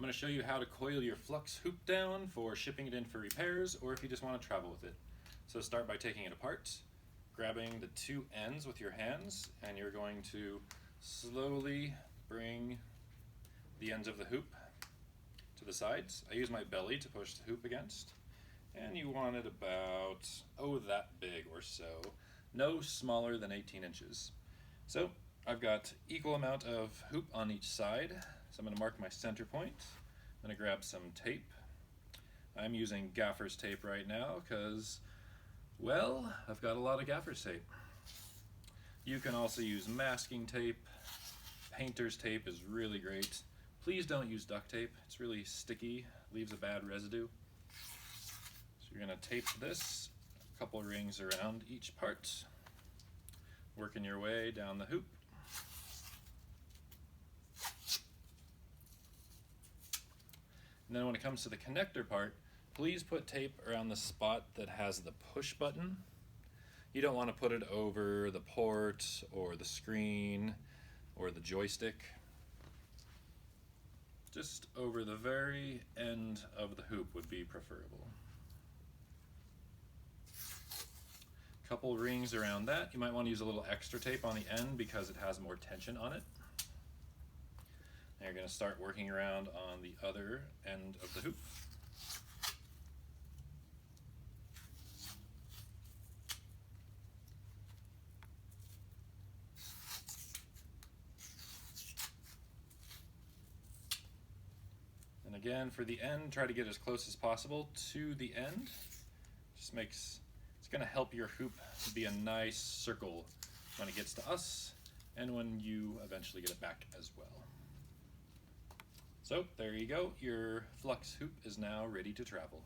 I'm going to show you how to coil your Flux hoop down for shipping it in for repairs or if you just want to travel with it. So start by taking it apart, grabbing the two ends with your hands, and you're going to slowly bring the ends of the hoop to the sides. I use my belly to push the hoop against, and you want it about, that big or so. No smaller than 18 inches. So I've got equal amount of hoop on each side. So I'm going to mark my center point. I'm going to grab some tape. I'm using gaffer's tape right now because, well, I've got a lot of gaffer's tape. You can also use masking tape. Painter's tape is really great. Please don't use duct tape. It's really sticky, leaves a bad residue. So you're going to tape this a couple rings around each part, working your way down the hoop. And then when it comes to the connector part, please put tape around the spot that has the push button. You don't want to put it over the port or the screen or the joystick. Just over the very end of the hoop would be preferable. Couple rings around that. You might want to use a little extra tape on the end because it has more tension on it. And you're going to start working around on the other end of the hoop. And again, for the end, try to get as close as possible to the end. It's going to help your hoop be a nice circle when it gets to us and when you eventually get it back as well. So there you go, your Flux hoop is now ready to travel.